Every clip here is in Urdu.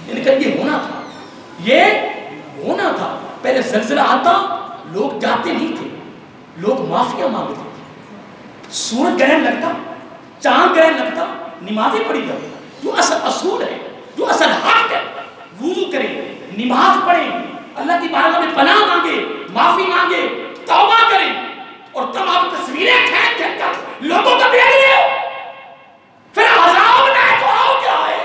یعنی کہ یہ ہونا تھا، یہ ہونا تھا. پہلے زلزلہ آتا لوگ جاتے نہیں تھے، لوگ معافیاں مانگتے تھے. سورج گرہن لگتا، چاند گرہن لگتا، نمازیں پڑھی جاتی. جو اصل اصول ہے، جو اصل حق ہے، وضو کریں، نماز پڑھیں، اللہ کی بارگاہ میں پناہ مانگے، معافی مانگے، توبہ کریں. اور تم آپ تصویریں کھینچ کھینچ کر لوگوں کو بھیج رہے ہو. پھر عذاب نہ تو آؤ کیا ہے؟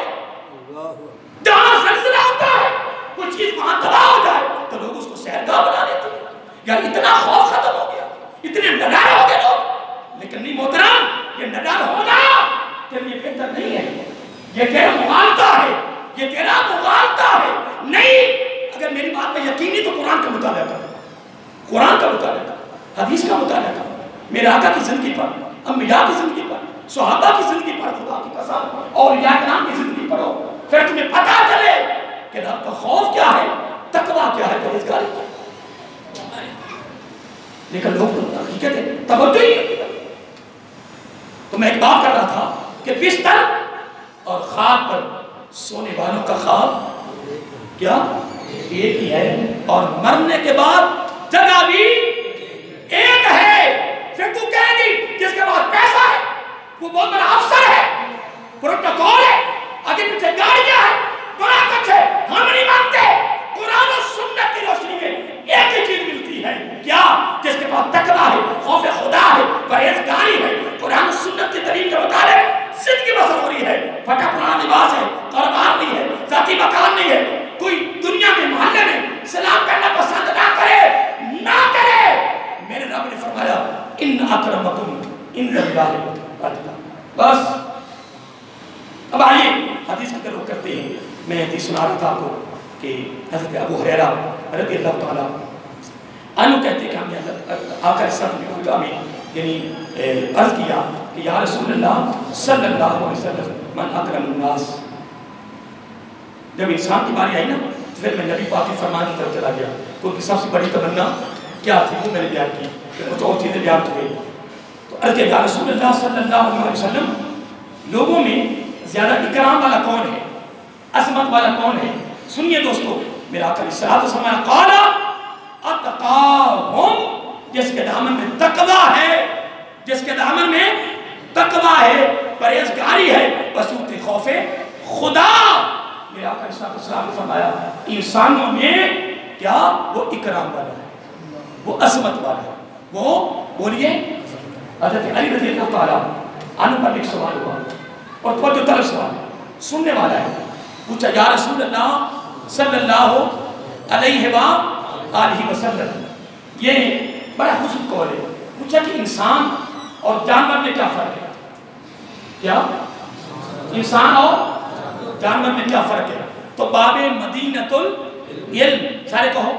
جہاں زلزلہ ہوتا ہے کوئی چیز وہاں تباہ ہو جائے تو لوگ اس کو سہرگاہ بنا دیتے ہیں. یار اتنا خوف ختم ہو گیا، اتنے نڈر ہو گئے لوگ. لیکن نہیں محترم، یہ نڈر ہونا تیرے لیے بہتر نہیں ہے. یہ تیرا مغالطہ ہے، یہ تیرا مغالطہ ہے. نہیں، اگر میری بات میں یقینی تو قرآن کا مطالعہ کر، قرآن کا مطالعہ کر، حدیث کا مطالعہ کر. میرے آقا کی زندگی پر، انبیاء کی زندگی پر، صحابہ کی زندگی پر، خدا کی قسم، اولیاء کرام کی زندگی پڑھو. پھر تمہیں پتہ چلے کہ رب کا خوف کیا ہے، تقویٰ کیا ہے، پرہیزگاری کیا ہے. لیکن لوگ تو حقیقت ہے توجہ ہی نہیں. تو میں ایک بات کر رہا تھا کہ بستر اور خواب پر سونے والوں کا خواب کیا ایک ہی ہے، اور مرنے کے بعد جگہ بھی ایک ہے. پھر تو کہے گی جس کے پاس پیسہ ہے وہ بہت بڑا افسر ہے، پروٹوکول ہے، آگے پیچھے گاڑیاں ہیں، بڑا کچھ ہے. ہم نہیں مانتے. قرآن و سنت کی روشنی میں ایک ہی چیز ملتی ہے، کیا؟ جس کے پاس تقویٰ ہے، خوف خدا ہے، پرہیزگاری ہے، قرآن و سنت کی تعلیم کے مطابق زندگی بسر ہو رہی ہے. پھٹا پرانا لباس ہے، کاروبار نہیں ہے، ذاتی مکان نہیں ہے. کوئی دنیا میں محلے میں سلام کرنا پسند نہ کرے، نہ کرے. میرے رب نے فرمایا ان اکرمکم عند اللہ اتقاکم. بس اب آئیے حدیث کی طرف کرتے ہیں. میں حدیث سنا رہا تھا آپ کو کہ حضرت ابو ہریرہ رضی اللہ تعالیٰ عنہ کہتے ہیں کہ ہم نے آقا صلی اللہ علیہ وسلم یعنی عرض کیا کہ یا رسول اللہ صلی اللہ علیہ وسلم من اکرم الناس. جب انسان کی باری آئی نا تو پھر میں نبی پاک کے فرمان کی طرف چلا گیا. کیونکہ سب سے بڑی تمنا کیا تھی وہ میں نے بیان کی، کہ کچھ اور چیزیں بیان کی گئی. تو عرض کیا یا رسول اللہ صلی اللہ علیہ وسلم لوگوں میں زیادہ اکرام والا کون ہے، عظمت والا کون ہے؟ سنیے دوستو، میرا آقا علیہ الصلوۃ والسلام قال اتقاہم، جس کے دامن میں تقویٰ ہے، جس کے دامن میں تقویٰ ہے، پرہیزگاری ہے، بصورت خوف خدا. میرا آقا علیہ الصلوۃ والسلام نے فرمایا انسانوں میں کیا وہ اکرام والا ہے، وہ عظمت والا ہے. وہ بولیے حضرت علی رضی اللہ تعالیٰ عنہ پر ایک سوال ہوا اور توجہ طرف سوال سننے والا ہے. پوچھا یا رسول اللہ صلی اللہ علیہ وآلہ وسلم، یہ بڑا حسن قول ہے. پوچھا کہ انسان اور جانور میں کیا فرق ہے؟ کیا انسان اور جانور میں کیا فرق ہے؟ تو باب مدینۃ العلم سارے کہو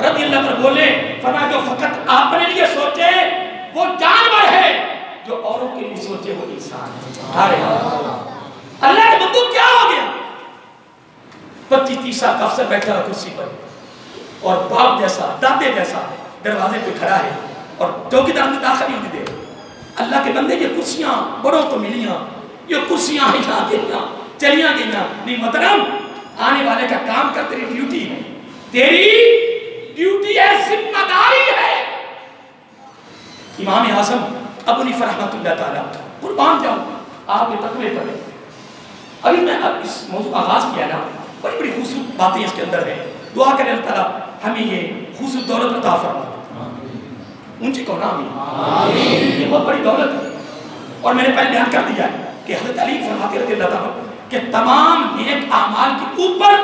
رضی اللہ پر بولے فرمایا جو فقط اپنے لیے سوچے وہ جانور ہے، جو اوروں کے لیے سوچے وہ انسان ہے. اللہ کے بندو کیا ہو گیا؟ 25-30 سال کا افسر بیٹھا ہے کرسی پر اور باپ جیسا دادے جیسا دروازے پہ کھڑا ہے اور چوکیدار نے داخل نہیں دے. اللہ کے بندے یہ کرسیاں بڑوں کو ملیاں، یہ کرسیاں ہاں گئیاں چلیاں گئیاں نہیں. محترم آنے والے کا کام کر، تیری ڈیوٹی ہے، تیری ڈیوٹی ہے، ذمہ داری ہے. امام اعظم ابو حنیفہ رحمۃ اللہ تعالیٰ قربان جاؤں آپ کے تقوی پر. ابھی میں اب اس موضوع کا آغاز کیا نا، بڑی بڑی خوبصورت باتیں اس کے اندر ہیں. دعا کریں اللہ تعالیٰ ہمیں یہ خوبصورت دولت عطا فرمائے. اونچی کہو نا آمین. یہ بہت بڑی دولت ہے. اور میں نے پہلے بیان کر دیا ہے کہ حضرت علی فرماتے رضی اللہ تعالیٰ کہ تمام نیک اعمال کے اوپر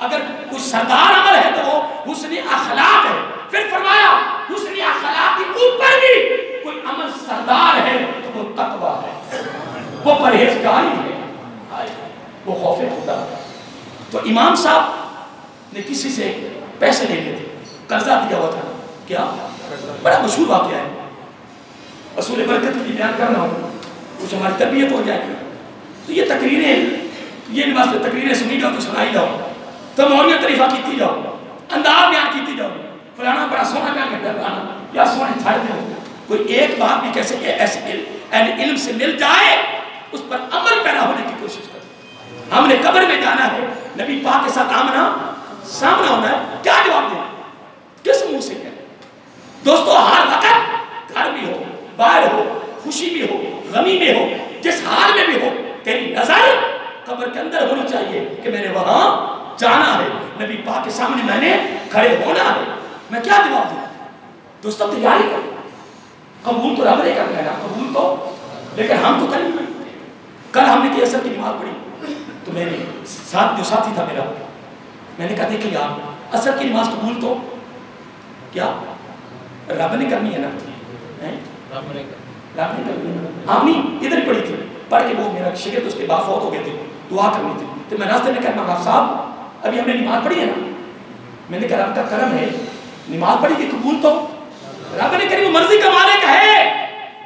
اگر کوئی سردار عمل ہے تو وہ حسن اخلاق ہے. پھر فرمایا حسن اخلاق کے اوپر بھی کوئی عمل سردار ہے تو وہ تقویٰ ہے، وہ پرہیزگاری ہے، وہ خوف خدا. تو امام صاحب نے کسی سے پیسے لے لیے تھے، قرضہ دیا ہوا تھا. کیا بڑا مشہور واقعہ ہے، اصول برکت کی بیان کر رہا ہوں کچھ ہماری تربیت ہو جائے. تو یہ تقریریں، یہ نماز پہ تقریریں سنی جاؤ تو سنائی جاؤ، تو مولیہ طریفہ کیتی جاؤ، انداز بیان کیتی جاؤ، فلانا بڑا سونا بیان کرتا ہے فلانا، یا سونے چھاڑ دے. کوئی ایک بات بھی کیسے ایسے علم سے مل جائے اس پر عمل پیدا ہونے کی کوشش کرے. ہم نے قبر میں جانا ہے، نبی پاک کے ساتھ آمنا سامنا ہونا ہے، کیا جواب دیں؟ کس منہ سے کہیں؟ دوستو ہر وقت گھر بھی ہو، باہر ہو، خوشی بھی ہو، غمی میں ہو، جس حال میں بھی ہو، تیری نظر قبر کے اندر ہونی چاہیے کہ میں نے وہاں جانا ہے، نبی پاک کے سامنے میں نے کھڑے ہونا ہے۔ میں کیا جواب دوں؟ دوستو تیاری کریں، قبول تو رب نے کرنا ہے، قبول تو، لیکن ہم تو کریں گے۔ کل ہم نے کی عصر کی نماز پڑھی تو میں نے ساتھ جو ساتھی تھا میرا، میں نے کہا دیکھیں یار عصر کی نماز قبول تو کیا رب نے کرنی ہے نا، رب نے کرنی ہے، ہم نہیں ادھر ہی پڑھی تھی، پڑھ کے وہ میرا شگرد اس کے بعد فوت ہو گئے تھے، دعا کرنی تھی، تو میں راستے میں کہا مغاف صاحب ابھی ہم نے نماز پڑھی ہے نا، میں نے کہا رب کا کرم ہے، نماز پڑھی کہ قبول تو رب نے کری، وہ مرضی کا مالک ہے،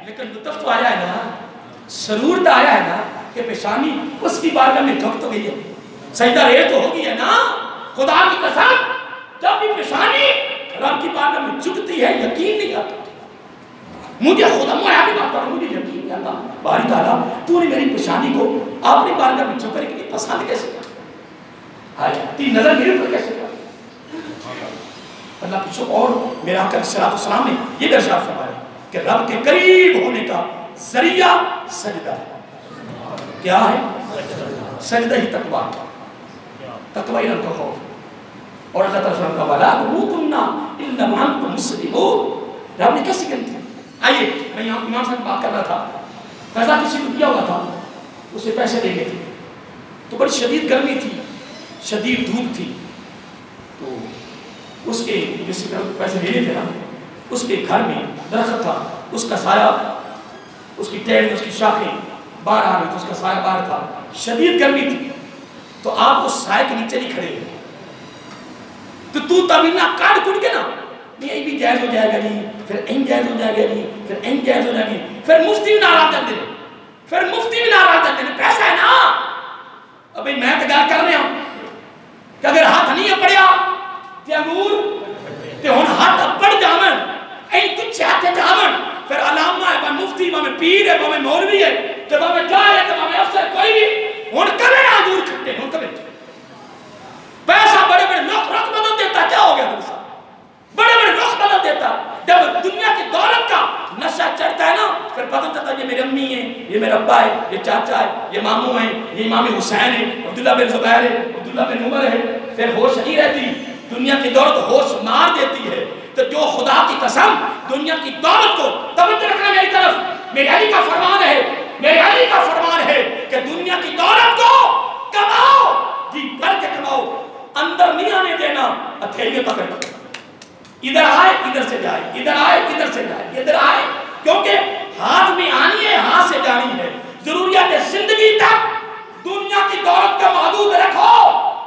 لیکن لطف تو آیا ہے نا، سرور تو آیا ہے نا کہ پیشانی اس کی بارگاہ میں جھک تو گئی ہے، سجدہ ریز تو ہوگی ہے نا، خدا کی قسم جب بھی پیشانی رب کی بارگاہ میں جھکتی ہے یقین نہیں آتا، مجھے خدا میں آیا بھی بات کروں، مجھے یقین نہیں آتا باری تعالیٰ تو نے میری پیشانی کو اپنی بارگاہ میں جھکنے کے لیے پسند کیسے کر، تیری نظر میرے پر کیسے کر؟ اللہ کی شکر۔ اور میرا آقا علیہ السلام نے یہ ارشاد فرمایا کہ رب کے قریب ہونے کا ذریعہ سجدہ ہے، کیا ہے؟ سجدہ ہی تقویٰ، تقویٰ ہی رب کا خوف۔ اور اللہ تعالیٰ فرماتا ہے وَلَا تَمُوتُنَّ إِلَّا وَأَنْتُمْ مُسْلِمُونَ، رب نے کیسے کہی تھی؟ آئیے میں یہاں امام صاحب بات کر رہا تھا، قضا کسی کو دیا ہوا تھا، اسے پیسے دے گئے تھے، تو بڑی شدید گرمی تھی، شدید دھوپ تھی، تو اس کے جس کے پیسے لینے تھے نا، اس کے گھر میں درخت تھا، اس کا سایہ، اس کی ٹہنی، اس کی شاخیں باہر آ رہی تھی، اس کا سایہ باہر تھا، شدید گرمی تھی، تو آپ اس سایہ کے نیچے نہیں کھڑے ہوئے، تو طویل نہ کاٹ کٹ کے نا، یہ بھی جائز ہو جائے گا جی، پھر این جائز ہو جائے گا جی، پھر این جائز ہو جائے گی، پھر مفتی بھی ناراض کر دے، پھر مفتی بھی ناراض کر دے، پیسہ ہے نا، ابھی میں تگار کر رہا ہوں کہ اگر ہاتھ نہیں پڑیا تے انگور تے ہن ہاتھ پڑ جاون، این کچھ ہاتھ جاون، پھر علامہ ہے، مفتی ہے، پیر ہے، مولوی ہے، تے جائے تے افسر کوئی بھی ہن کرے نا انگور کھٹے ہن کرے، پیسہ بڑے بڑے رخ بدل دیتا، کیا ہو گیا تم سب بڑے بڑے رخ بدل دیتا، جب دنیا کی دولت کا نشہ چڑھتا ہے نا، پھر پتہ چلتا ہے یہ میری امی ہے، یہ میرا ابا ہے، یہ چاچا ہے، یہ ماموں ہیں، یہ امام حسین ہے، عبداللہ بن زبیر ہے، عبداللہ بن عمر ہے، پھر ہوش نہیں رہتی، دنیا کی دولت ہوش مار دیتی ہے۔ تو جو خدا کی قسم دنیا کی دولت کو، توجہ رکھنا میری طرف، میرے علی کا فرمان ہے، میرے علی کا فرمان ہے کہ دنیا کی دولت کو کماؤ، جی بھر کے کماؤ، اندر نہیں آنے دینا، ہتھیلیوں تک رکھنا، ادھر آئے ادھر سے جائے، ادھر آئے ادھر سے جائے، ادھر آئے، کیونکہ ہاتھ میں آنی ہے، ہاتھ سے جانی ہے، ضروریات زندگی تک دنیا کی دولت کا محدود رکھو،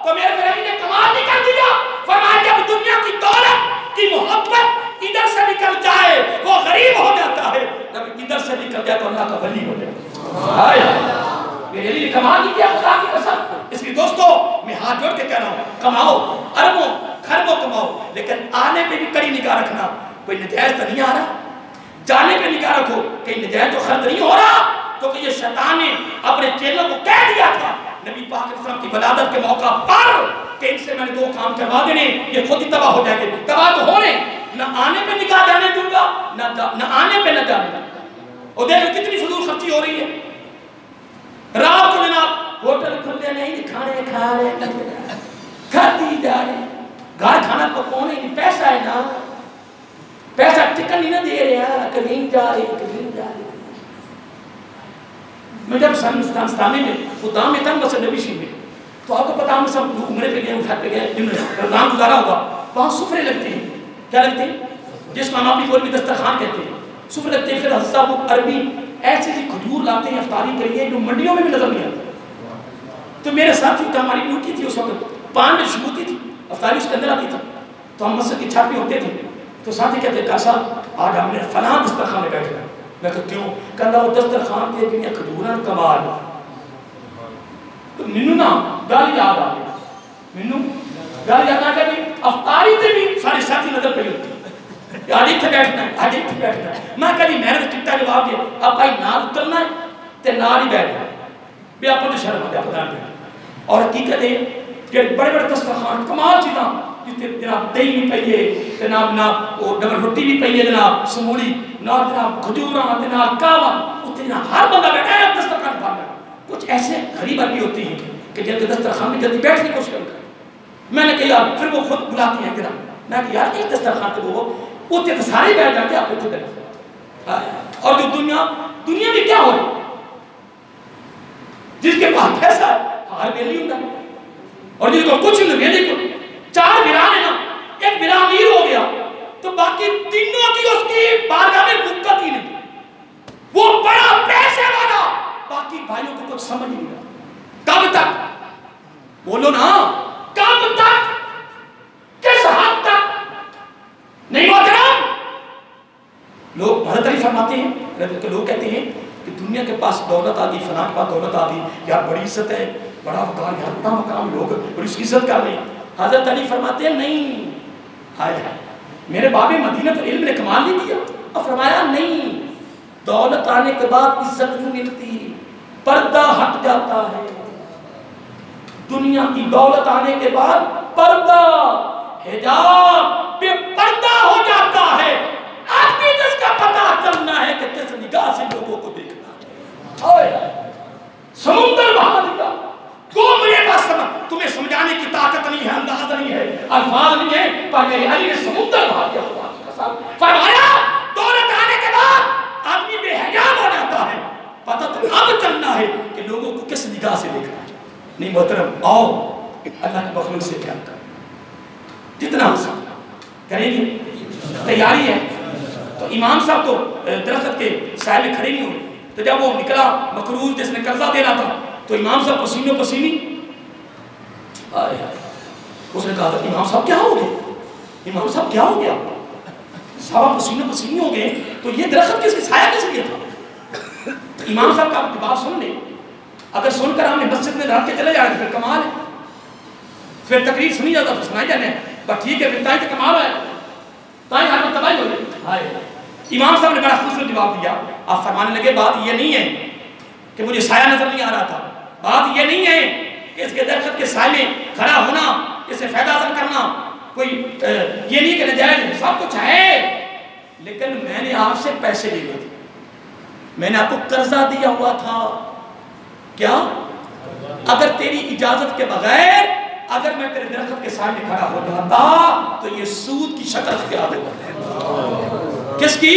تو میرے فرمی نے کمال نہیں کر دیا، فرمایا جب دنیا کی دولت کی محبت ادھر سے نکل جائے وہ غریب ہو جاتا ہے، جب ادھر سے نکل جائے تو اللہ کا ولی ہو جائے۔ میرے لیے کمال نہیں کیا خدا کی قسم، اس لیے دوستو میں ہاتھ جوڑ کے کہہ رہا ہوں کماؤ، اربوں خربوں کماؤ، لیکن آنے پہ بھی کڑی نگاہ رکھنا، کوئی نجائز تو نہیں آ رہا، جانے پہ نگاہ رکھو کہیں نجائز تو خرد نہیں ہو رہا، کیونکہ یہ شیطان نے اپنے چیلوں کو کہہ دیا تھا نبی پاک علیہ السلام کی ولادت کے موقع پر کہ ان سے میں نے دو کام کروا دینے، یہ خود ہی تباہ ہو جائے گے، تباہ تو ہونے، نہ آنے پہ نکاح جانے دوں گا، نہ آنے پہ نہ جانے دوں گا۔ اور دیکھو کتنی فضول خرچی ہو رہی ہے، رات کو جناب ہوٹل کھلے نہیں، کھانے کھا رہے، کھاتی جا رہے، گھر کھانا پکونے نہیں، پیسہ ہے نا، پیسہ ٹکن نہیں نہ دے رہے ہیں، کہیں جا رہے کہیں جا رہے۔ میں جب سنستانی میں خدا میں تھا مسجد نبوی میں، تو آپ کو پتا ہم سب عمرے پہ گئے، گھر پہ گئے، جنہوں نے رمضان گزارا ہوگا، وہاں سفرے لگتے ہیں، کیا لگتے ہیں؟ جس کو ہم اپنی بول میں دسترخوان کہتے ہیں، سفرے لگتے ہیں، پھر حضرت صاحب عربی ایسے ہی کھجور لاتے ہیں افطاری کے لیے جو منڈیوں میں بھی نظر نہیں آتا۔ تو میرے ساتھی کا ہماری ڈیوٹی تھی اس وقت، 5 بجے شروع ہوتی تھی، افطاری اس کے اندر آتی تھی، تو ہم مسجد کی چھت پہ ہوتے تھے، تو ساتھی کہتے ہیں کاسا آج ہم نے فلاں دسترخوان میں بیٹھے ہیں، میں کہتا ہوں کہنا وہ دسترخوان کے دنیا کھجوران کمال، تو منو نا گالی یاد آ گئی، منو گالی یاد آ گئی، افطاری تے بھی سارے ساتھی نظر پہ ہوتی آج ایک تھے بیٹھنا ہے، آج ایک تھے بیٹھنا ہے، میں کہا جی محنت چٹا جواب دیا، اب بھائی نال اترنا ہے تے نال ہی بیٹھنا ہے، بے آپ کو شرم آ گیا پتہ نہیں، اور حقیقت ہے کہ بڑے بڑے دسترخوان کمال چیزاں جتنے جناب دہی بھی پئی ہے جناب وہ ڈبل روٹی بھی پئی ہے جناب سمولی جناب کھجوراں جناب کاوا اتنے جناب ہر بندہ بیٹھا ہے دسترخوان پا رہا ہے۔ کچھ ایسے غریب آدمی ہوتے ہیں کہ جن کے دسترخوان میں جلدی بیٹھنے کی کوشش کرتے ہیں۔ میں نے کہا یار پھر وہ خود بلاتی ہیں جناب میں نے کہا یار ایک دسترخوان پہ وہ اتنے تو سارے بیٹھ جاتے آپ اتنے بیٹھتے اور جو دنیا میں کیا ہو رہا ہے جس کے پاس پیسہ ہے ہر بیلی ہوں گا اور جس کو کچھ نہیں دیکھو 4 ویران ہے نا ایک ویران امیر ہو گیا تو باقی تینوں کی اس کی بارگاہ میں رکت ہی نہیں وہ بڑا پیسے والا باقی بھائیوں کو کچھ سمجھ نہیں رہا کب تک بولو نا کب تک کس حد تک نہیں محترم لوگ حضرت علی فرماتے ہیں لوگ کہتے ہیں کہ دنیا کے پاس دولت آ گئی فلاں کے پاس دولت آ گئی یار بڑی عزت ہے بڑا وقار یار بڑا مقام لوگ بڑی عزت کر رہے ہیں حضرت علی فرماتے ہیں نہیں آئے میرے باب مدینہ تو علم نے کمال نہیں کیا اور فرمایا نہیں دولت آنے کے بعد عزت نہیں ملتی پردہ ہٹ جاتا ہے دنیا کی دولت آنے کے بعد پردہ حجاب پہ پردہ ہو جاتا ہے آدمی جس کا پتہ چلنا ہے کہ کس نگاہ سے لوگوں کو دیکھنا ہے سمندر بہا دیا تو مجھے بس تمہیں سمجھانے کی طاقت نہیں ہے انداز نہیں ہے الفاظ نہیں ہے پر میرے علی نے سمندر بہا دیا فرمایا دولت آنے کے بعد آدمی بے حجاب ہو جاتا ہے پتہ تو اب چلنا ہے کہ لوگوں کو کس نگاہ سے دیکھنا ہے نہیں محترم آؤ اللہ کے مخلوق سے پیار کریں جتنا ہو سکتا کریں گے تیاری ہے تو امام صاحب تو درخت کے سائے میں کھڑے نہیں ہوئے تو جب وہ نکلا مقروض جس نے قرضہ دینا تھا تو امام صاحب پسینوں پسینی اس نے کہا تھا امام صاحب کیا ہو گئے امام صاحب کیا ہو گیا صحابہ پسینوں پسینی ہو گئے تو یہ درخت کس کے سایہ کس لیے تھا امام صاحب کا جواب سن لیں اگر سن کر ہم نے مسجد میں رات کے چلے جا رہے پھر کمال ہے پھر تقریر سنی جاتا پھر سنائی جانے بس ٹھیک ہے پھر تائی تو کمال ہے تائی ہر میں تباہی ہو گئی امام صاحب نے بڑا خوبصورت جواب دیا آپ فرمانے لگے بات یہ نہیں ہے کہ مجھے سایہ نظر نہیں آ رہا تھا بات یہ نہیں ہے کہ اس کے درخت کے سائے میں کھڑا ہونا اسے فائدہ حاصل کرنا کوئی یہ نہیں کہ نجائز سب کچھ ہے لیکن میں نے آپ سے پیسے لیے تھے میں نے آپ کو قرضہ دیا ہوا تھا کیا اگر تیری اجازت کے بغیر اگر میں تیرے درخت کے سائے میں کھڑا ہو جاتا تو یہ سود کی شکل اختیار ہوتا کس کی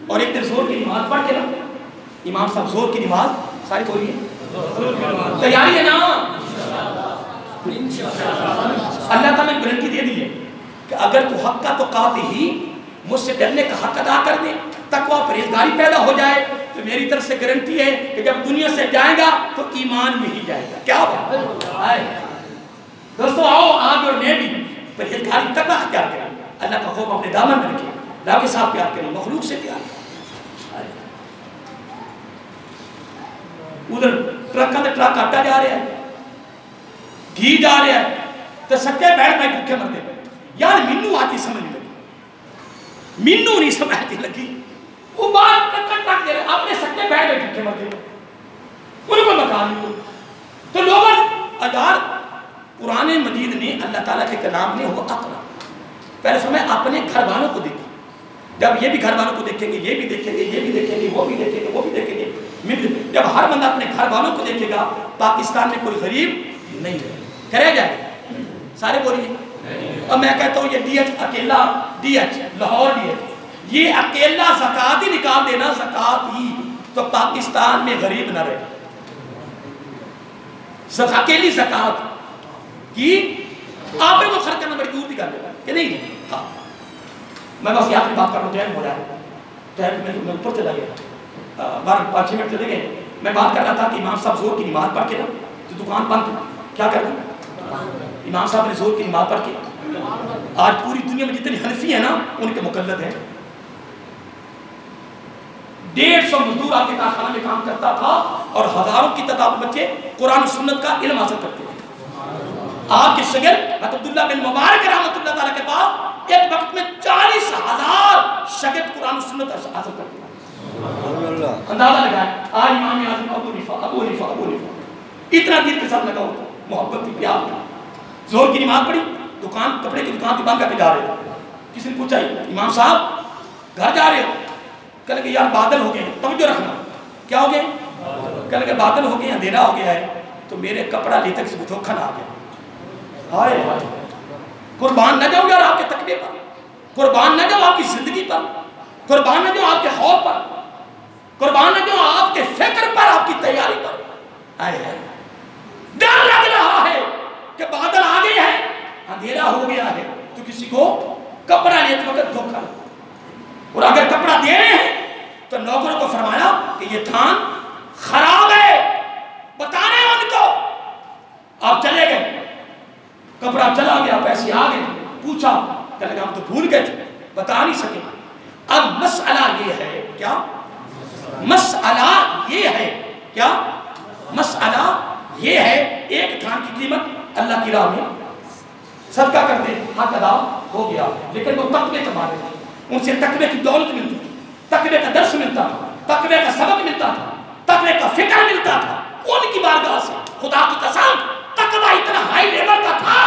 اور ایک دن زور کی نماز پڑھ کے نا امام صاحب زور کی نماز ساری بولی ہے تیاری ہے نا اللہ تعالیٰ نے گارنٹی دے دی ہے کہ اگر تو حق کا تو قاطع ہی مجھ سے ڈرنے کا حق ادا کر دے تقوی پرہیزگاری پیدا ہو جائے تو میری طرف سے گارنٹی ہے کہ جب دنیا سے جائے گا تو ایمان میں ہی جائے گا کیا بات دوستو آؤ آپ اور میں بھی پرہیزگاری تقوی اختیار کریں اللہ کا خوف اپنے دامن میں رکھیں اللہ کے ساتھ پیار کریں مخلوق سے پیار کریں ادھر ٹرک کا ٹرک آٹا جا رہا ہے گھی جا رہا ہے تو سکے بیٹھ میں بھوکے مر گئے یار مینو آتی سمجھ لگی مینو نہیں سمجھتی لگی وہ بات ٹرک دے رہے اپنے سکے بیٹھ میں بھوکے مر گئے انہیں کوئی مکان نہیں تو لوگ اگر قرآن مجید نے اللہ تعالیٰ کے کلام نے ہوا اقرا پہلے فرمایا اپنے گھر والوں کو دیکھیں جب یہ بھی گھر والوں کو دیکھیں گے یہ بھی دیکھیں گے یہ بھی دیکھیں گے وہ بھی دیکھیں گے وہ بھی دیکھیں گے جب ہر بندہ اپنے گھر والوں کو دیکھے گا پاکستان میں کوئی غریب نہیں رہے کرے جائے سارے بولیے اور میں کہتا ہوں یہ ڈی ایچ اکیلا D H Lahore D H یہ اکیلا زکوٰۃ ہی نکال دینا زکوٰۃ ہی تو پاکستان میں غریب نہ رہے اکیلی زکوٰۃ کی آپ نے وہ خرچ کرنا بڑی دور نکال دے کہ نہیں ہاں میں بس یہاں پہ بات کر رہا ہوں ٹائم ہو رہا ہے ٹائم میں اوپر چلا گیا 5-6 منٹ چلے گئے میں بات کر رہا تھا کہ امام صاحب زور کی نماز پڑھ کے نا تو دکان بند کیا کرنا امام صاحب نے زور کی نماز پڑھ کے آج پوری دنیا میں جتنی حنفی ہیں نا ان کے مقلد ہیں 150 مزدور آپ کے کارخانہ میں کام کرتا تھا اور ہزاروں کی تعداد بچے قرآن و سنت کا علم حاصل کرتے تھے آپ کے شاگرد عبداللہ بن مبارک رحمۃ اللہ تعالیٰ کے پاس ایک وقت میں 40,000 شاگرد قرآن و سنت حاصل کرتے ہیں اندازہ لگائے آج امام اعظم ابو حنیفہ اتنا دل کے ساتھ لگا ہوتا، محبت کی پیار کا. زور کی نماز پڑھی، دکان کپڑے کی دکان بند کر کے جا رہے تھے. کسی نے پوچھا امام صاحب گھر جا رہے ہو؟ کہنے کہ یار بادل ہو گئے ہیں، توجہ رکھنا. کیا ہو گئے؟ کہنے کہ بادل ہو گئے ہیں، اندھیرا ہو گیا ہے، تو میرے کپڑا لے تک دھوکھا نہ آ گیا. ہائے ہائے، قربان نہ جاؤ یار آپ کے تقوی پر، قربان نہ جاؤ آپ کی زندگی پر، قربان نہ جاؤ آپ کے خوف پر، قربان نہ جاؤ آپ کے فکر پر، آپ کی تیاری پر. ہائے ہائے، ڈر لگ رہا ہے کہ بادل آ گئے ہیں، اندھیرا ہو گیا ہے، تو کسی کو کپڑا لیتے وقت دھوکھا نہ. اور اگر کپڑا دے رہے ہیں تو نوکروں کو فرمایا کہ یہ تھان خراب ہے، بتانے ان کو. آپ چلے گئے، کپڑا چلا گیا، پیسے آ گئے، پوچھا، کہنے لگا ہم تو بھول گئے تھے، بتا نہیں سکے. اب مسئلہ یہ ہے، کیا مسئلہ یہ ہے، کیا مسئلہ یہ ہے، ایک تھان کی قیمت اللہ کی راہ میں صدقہ کر دے، حق ادا ہو گیا. لیکن وہ تقوی کما رہے تھے، ان سے تقوی کی دولت ملتی تھی، تقوی کا درس ملتا تھا، تقوی کا سبق ملتا تھا، تقوی کا فکر ملتا تھا. ان کی بارگاہ سے خدا کی قسم تقوی اتنا ہائی لیول کا تھا،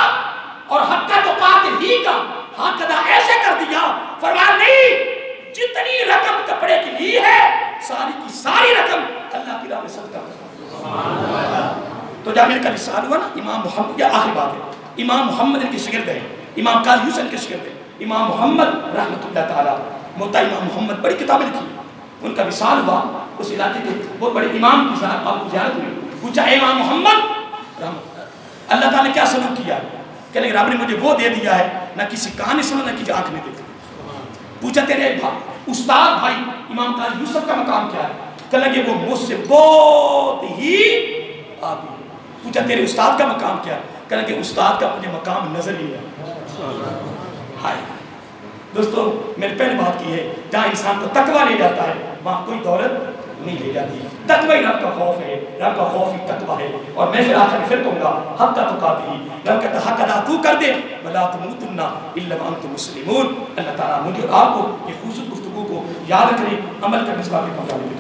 اور حق کا تو قاتل ہی کا حق ادا ایسے کر دیا، فرمایا نہیں، جتنی رقم کپڑے کی لی ہے ساری کی ساری رقم اللہ کی راہ میں صدقہ کر. تو جب ان کا وصال ہوا نا، امام محمد، یہ آخری بات ہے، امام محمد ان کے شاگرد ہیں، امام قاضی یوسف کے شاگرد ہیں، امام محمد رحمۃ اللہ تعالیٰ موتا امام محمد، بڑی کتابیں لکھی. ان کا وصال ہوا، اس علاقے کے بہت بڑے امام کی آپ کو زیارت ہوئی. پوچھا اے امام محمد، اللہ تعالیٰ نے کیا سلوک کیا؟ کہ رب نے مجھے وہ دے دیا ہے، نہ کسی کان نے سنا، نہ کسی آنکھ نے دیکھا. پوچھا تیرے استاد بھائی امام قاضی یوسف کا مقام کیا ہے؟ کہ لگے وہ مجھ سے بہت ہی آگے. پوچھا تیرے استاد کا مقام کیا ہے؟ کہ لگے استاد کا مجھے مقام نظر ہی ہے. ہائے دوستو، میں نے پہلے بات کی ہے، جہاں انسان کو تقوی لے جاتا ہے وہاں کوئی دولت نہیں لے جاتی. تقوی رب کا خوف ہے، رب کا خوف ہی تقوی ہے. اور میں پھر آخر پھر کہوں گا، حق کا تقاتی، رب کہتا حق ادا تو کر دے، وَلَا تَمُوتُنَّ إِلَّا وَأَنْتُمْ مُسْلِمُونَ. اللہ تعالیٰ مجھے اور آپ کو یہ خوبصورت گفتگو کو یاد رکھنے، عمل کرنے سے باقی پہنچانے کی